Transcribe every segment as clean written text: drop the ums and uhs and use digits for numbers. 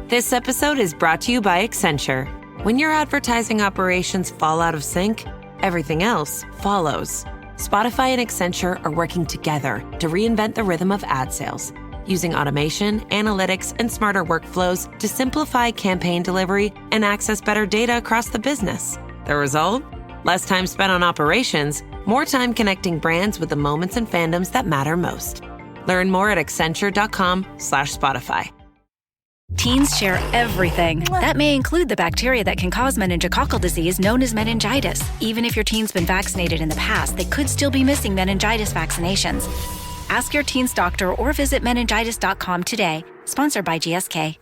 This episode is brought to you by Accenture. When your advertising operations fall out of sync, everything else follows. Spotify and Accenture are working together to reinvent the rhythm of ad sales, using automation, analytics, and smarter workflows to simplify campaign delivery and access better data across the business. The result? Less time spent on operations, more time connecting brands with the moments and fandoms that matter most. Learn more at accenture.com/Spotify. Teens share everything. That may include the bacteria that can cause meningococcal disease known as meningitis. Even if your teen's been vaccinated in the past, they could still be missing meningitis vaccinations. Ask your teen's doctor or visit meningitis.com today. Sponsored by GSK.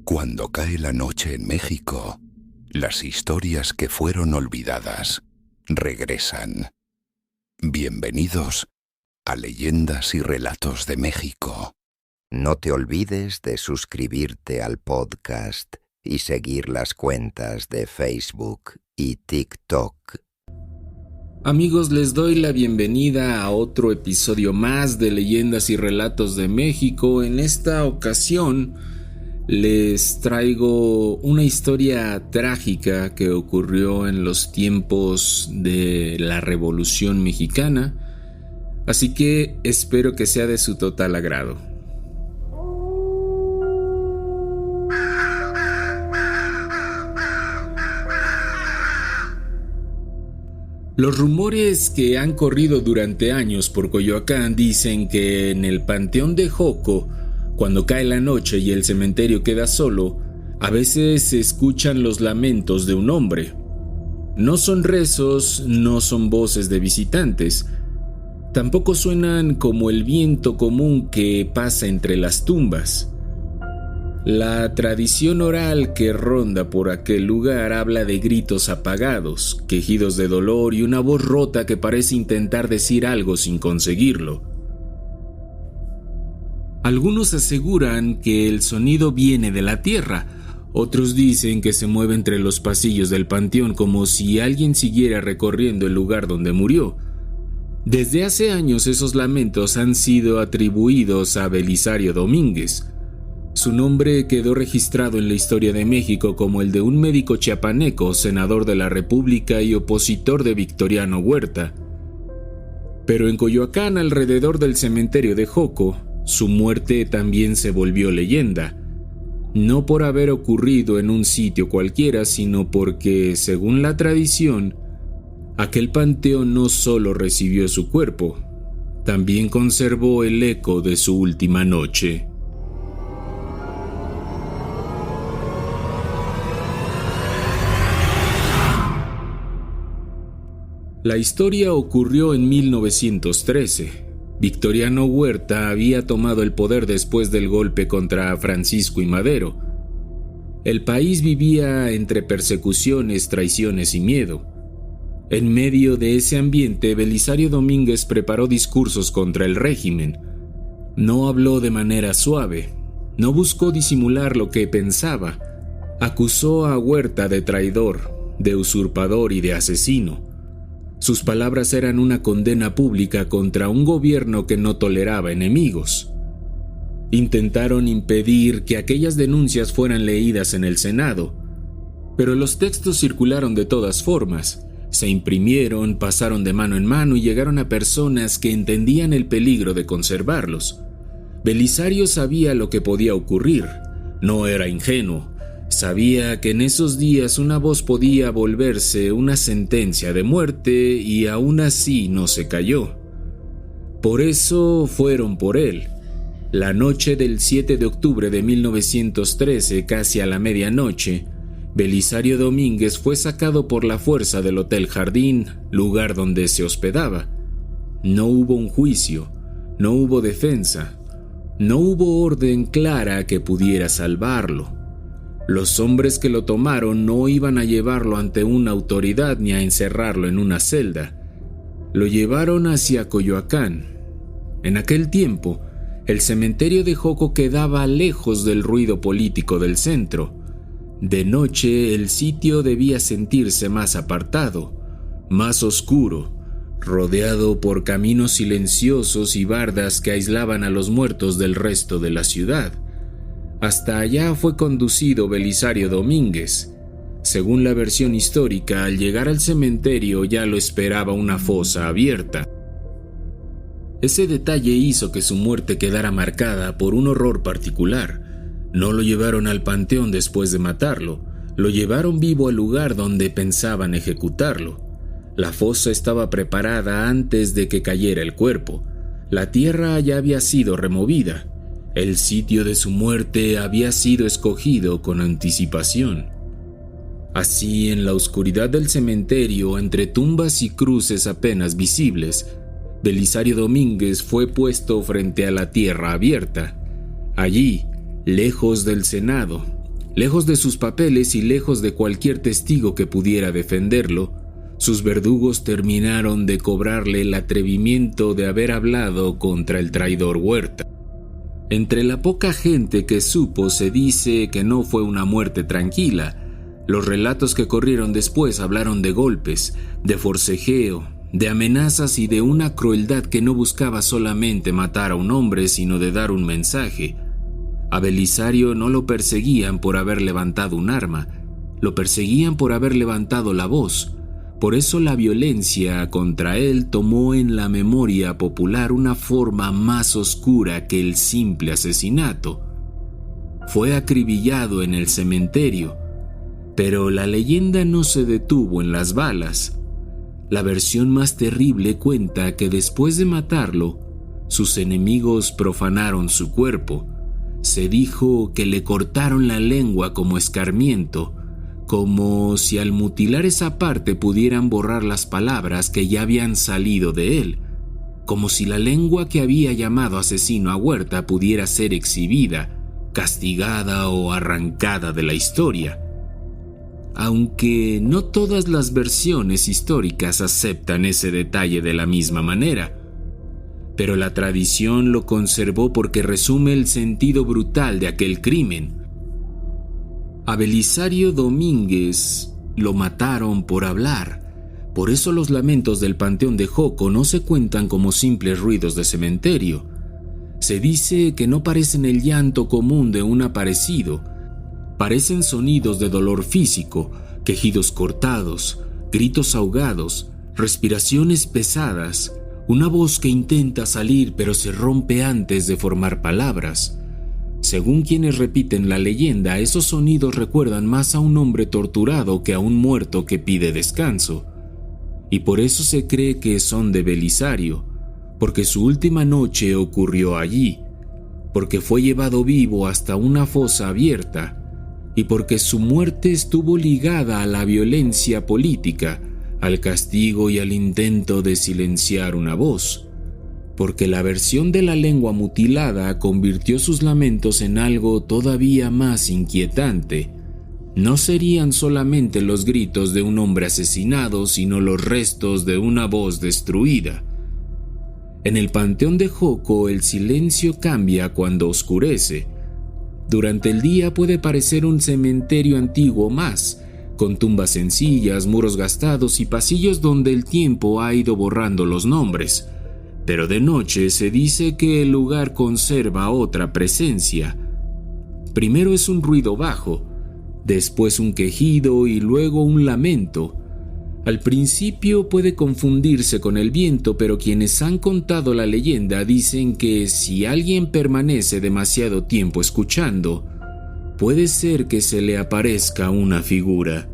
Cuando cae la noche en México, las historias que fueron olvidadas regresan. Bienvenidos a Leyendas y Relatos de México. No te olvides de suscribirte al podcast y seguir las cuentas de Facebook y TikTok. Amigos, les doy la bienvenida a otro episodio más de Leyendas y Relatos de México. En esta ocasión les traigo una historia trágica que ocurrió en los tiempos de la Revolución Mexicana, así que espero que sea de su total agrado. Los rumores que han corrido durante años por Coyoacán dicen que en el Panteón de Joco, cuando cae la noche y el cementerio queda solo, a veces se escuchan los lamentos de un hombre. No son rezos, no son voces de visitantes. Tampoco suenan como el viento común que pasa entre las tumbas. La tradición oral que ronda por aquel lugar habla de gritos apagados, quejidos de dolor y una voz rota que parece intentar decir algo sin conseguirlo. Algunos aseguran que el sonido viene de la tierra, otros dicen que se mueve entre los pasillos del panteón como si alguien siguiera recorriendo el lugar donde murió. Desde hace años esos lamentos han sido atribuidos a Belisario Domínguez. Su nombre quedó registrado en la historia de México como el de un médico chiapaneco, senador de la República y opositor de Victoriano Huerta. Pero en Coyoacán, alrededor del cementerio de Joco, su muerte también se volvió leyenda, no por haber ocurrido en un sitio cualquiera, sino porque, según la tradición, aquel panteón no solo recibió su cuerpo, también conservó el eco de su última noche. La historia ocurrió en 1913. Victoriano Huerta había tomado el poder después del golpe contra Francisco I. Madero. El país vivía entre persecuciones, traiciones y miedo. En medio de ese ambiente, Belisario Domínguez preparó discursos contra el régimen. No habló de manera suave, no buscó disimular lo que pensaba. Acusó a Huerta de traidor, de usurpador y de asesino. Sus palabras eran una condena pública contra un gobierno que no toleraba enemigos. Intentaron impedir que aquellas denuncias fueran leídas en el Senado, pero los textos circularon de todas formas, se imprimieron, pasaron de mano en mano y llegaron a personas que entendían el peligro de conservarlos. Belisario sabía lo que podía ocurrir, no era ingenuo. Sabía que en esos días una voz podía volverse una sentencia de muerte y aún así no se cayó. Por eso fueron por él. La noche del 7 de octubre de 1913, casi a la medianoche, Belisario Domínguez fue sacado por la fuerza del Hotel Jardín, lugar donde se hospedaba. No hubo un juicio, no hubo defensa, no hubo orden clara que pudiera salvarlo. Los hombres que lo tomaron no iban a llevarlo ante una autoridad ni a encerrarlo en una celda. Lo llevaron hacia Coyoacán. En aquel tiempo, el cementerio de Joco quedaba lejos del ruido político del centro. De noche, el sitio debía sentirse más apartado, más oscuro, rodeado por caminos silenciosos y bardas que aislaban a los muertos del resto de la ciudad. Hasta allá fue conducido Belisario Domínguez. Según la versión histórica, al llegar al cementerio ya lo esperaba una fosa abierta. Ese detalle hizo que su muerte quedara marcada por un horror particular. No lo llevaron al panteón después de matarlo, lo llevaron vivo al lugar donde pensaban ejecutarlo. La fosa estaba preparada antes de que cayera el cuerpo. La tierra ya había sido removida. El sitio de su muerte había sido escogido con anticipación. Así, en la oscuridad del cementerio, entre tumbas y cruces apenas visibles, Belisario Domínguez fue puesto frente a la tierra abierta. Allí, lejos del Senado, lejos de sus papeles y lejos de cualquier testigo que pudiera defenderlo, sus verdugos terminaron de cobrarle el atrevimiento de haber hablado contra el traidor Huerta. Entre la poca gente que supo se dice que no fue una muerte tranquila. Los relatos que corrieron después hablaron de golpes, de forcejeo, de amenazas y de una crueldad que no buscaba solamente matar a un hombre, sino de dar un mensaje. A Belisario no lo perseguían por haber levantado un arma, lo perseguían por haber levantado la voz. Por eso la violencia contra él tomó en la memoria popular una forma más oscura que el simple asesinato. Fue acribillado en el cementerio, pero la leyenda no se detuvo en las balas. La versión más terrible cuenta que después de matarlo, sus enemigos profanaron su cuerpo. Se dijo que le cortaron la lengua como escarmiento, como si al mutilar esa parte pudieran borrar las palabras que ya habían salido de él, como si la lengua que había llamado asesino a Huerta pudiera ser exhibida, castigada o arrancada de la historia. Aunque no todas las versiones históricas aceptan ese detalle de la misma manera, pero la tradición lo conservó porque resume el sentido brutal de aquel crimen. A Belisario Domínguez lo mataron por hablar. Por eso los lamentos del panteón de Joco no se cuentan como simples ruidos de cementerio. Se dice que no parecen el llanto común de un aparecido. Parecen sonidos de dolor físico, quejidos cortados, gritos ahogados, respiraciones pesadas, una voz que intenta salir pero se rompe antes de formar palabras. Según quienes repiten la leyenda, esos sonidos recuerdan más a un hombre torturado que a un muerto que pide descanso. Y por eso se cree que son de Belisario, porque su última noche ocurrió allí, porque fue llevado vivo hasta una fosa abierta, y porque su muerte estuvo ligada a la violencia política, al castigo y al intento de silenciar una voz, porque la versión de la lengua mutilada convirtió sus lamentos en algo todavía más inquietante. No serían solamente los gritos de un hombre asesinado, sino los restos de una voz destruida. En el panteón de Joco el silencio cambia cuando oscurece. Durante el día puede parecer un cementerio antiguo más, con tumbas sencillas, muros gastados y pasillos donde el tiempo ha ido borrando los nombres. Pero de noche se dice que el lugar conserva otra presencia. Primero es un ruido bajo, después un quejido y luego un lamento. Al principio puede confundirse con el viento, pero quienes han contado la leyenda dicen que si alguien permanece demasiado tiempo escuchando, puede ser que se le aparezca una figura.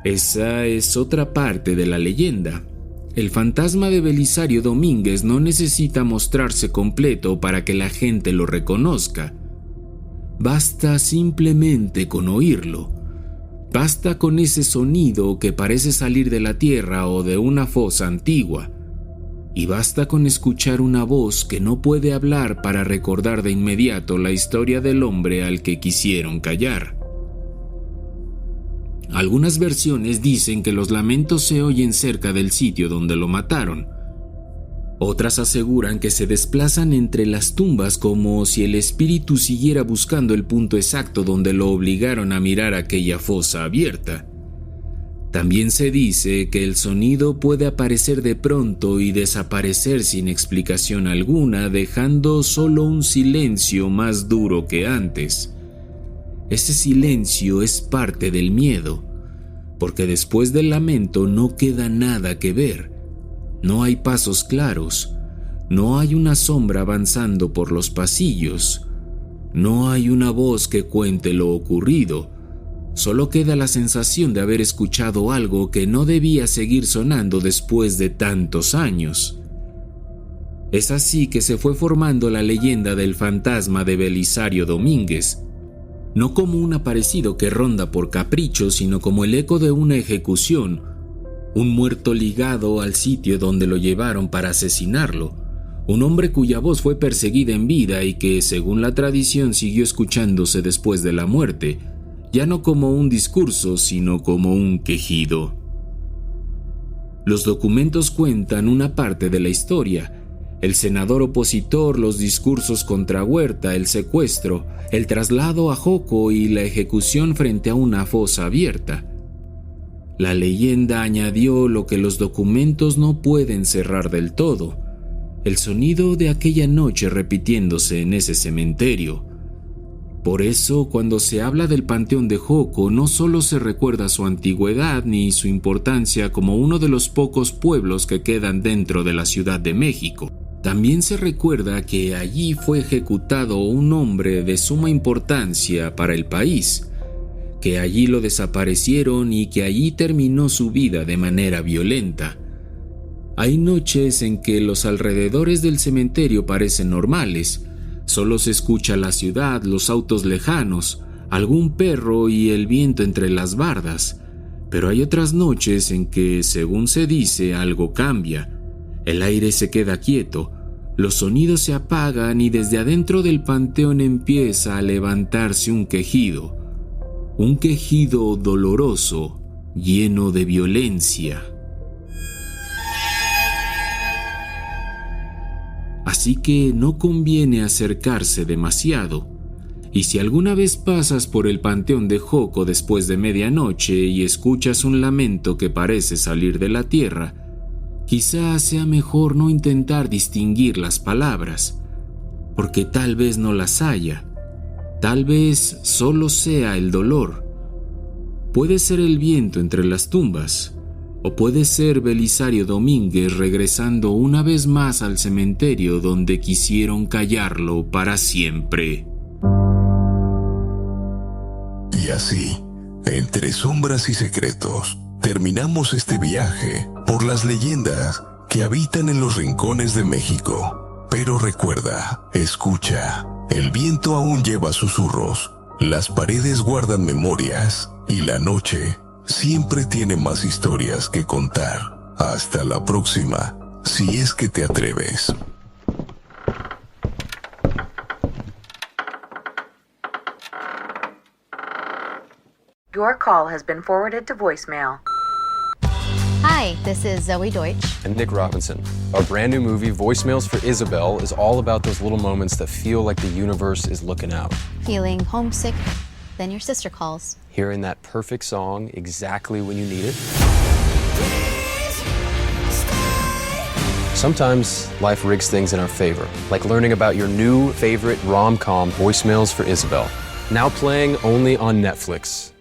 Esa es otra parte de la leyenda. El fantasma de Belisario Domínguez no necesita mostrarse completo para que la gente lo reconozca. Basta simplemente con oírlo. Basta con ese sonido que parece salir de la tierra o de una fosa antigua. Y basta con escuchar una voz que no puede hablar para recordar de inmediato la historia del hombre al que quisieron callar. Algunas versiones dicen que los lamentos se oyen cerca del sitio donde lo mataron. Otras aseguran que se desplazan entre las tumbas como si el espíritu siguiera buscando el punto exacto donde lo obligaron a mirar aquella fosa abierta. También se dice que el sonido puede aparecer de pronto y desaparecer sin explicación alguna, dejando solo un silencio más duro que antes. Ese silencio es parte del miedo, porque después del lamento no queda nada que ver. No hay pasos claros, no hay una sombra avanzando por los pasillos, no hay una voz que cuente lo ocurrido. Solo queda la sensación de haber escuchado algo que no debía seguir sonando después de tantos años. Es así que se fue formando la leyenda del fantasma de Belisario Domínguez, no como un aparecido que ronda por capricho, sino como el eco de una ejecución, un muerto ligado al sitio donde lo llevaron para asesinarlo, un hombre cuya voz fue perseguida en vida y que, según la tradición, siguió escuchándose después de la muerte, ya no como un discurso, sino como un quejido. Los documentos cuentan una parte de la historia: el senador opositor, los discursos contra Huerta, el secuestro, el traslado a Joco y la ejecución frente a una fosa abierta. La leyenda añadió lo que los documentos no pueden cerrar del todo: el sonido de aquella noche repitiéndose en ese cementerio. Por eso, cuando se habla del Panteón de Joco, no solo se recuerda su antigüedad ni su importancia como uno de los pocos pueblos que quedan dentro de la Ciudad de México. También se recuerda que allí fue ejecutado un hombre de suma importancia para el país, que allí lo desaparecieron y que allí terminó su vida de manera violenta. Hay noches en que los alrededores del cementerio parecen normales. Solo se escucha la ciudad, los autos lejanos, algún perro y el viento entre las bardas. Pero hay otras noches en que, según se dice, algo cambia. El aire se queda quieto, los sonidos se apagan y desde adentro del panteón empieza a levantarse un quejido doloroso, lleno de violencia. Así que no conviene acercarse demasiado. Y si alguna vez pasas por el Panteón de Joco después de medianoche y escuchas un lamento que parece salir de la tierra, quizás sea mejor no intentar distinguir las palabras, porque tal vez no las haya. Tal vez solo sea el dolor. Puede ser el viento entre las tumbas, o puede ser Belisario Domínguez regresando una vez más al cementerio donde quisieron callarlo para siempre. Y así, entre sombras y secretos, terminamos este viaje por las leyendas que habitan en los rincones de México. Pero recuerda, escucha, el viento aún lleva susurros, las paredes guardan memorias y la noche siempre tiene más historias que contar. Hasta la próxima, si es que te atreves. Your call has been forwarded to voicemail. Hi, this is Zoe Deutsch. And Nick Robinson. Our brand new movie, Voicemails for Isabel, is all about those little moments that feel like the universe is looking out. Feeling homesick, then your sister calls. Hearing that perfect song exactly when you need it. Sometimes life rigs things in our favor, like learning about your new favorite rom-com, Voicemails for Isabel. Now playing only on Netflix.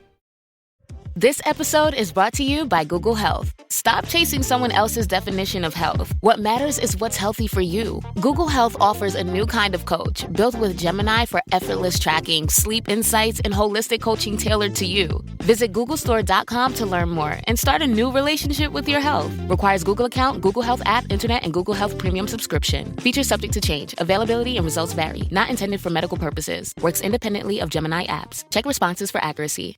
This episode is brought to you by Google Health. Stop chasing someone else's definition of health. What matters is what's healthy for you. Google Health offers a new kind of coach built with Gemini for effortless tracking, sleep insights, and holistic coaching tailored to you. Visit googlestore.com to learn more and start a new relationship with your health. Requires Google account, Google Health app, internet, and Google Health Premium subscription. Features subject to change. Availability and results vary. Not intended for medical purposes. Works independently of Gemini apps. Check responses for accuracy.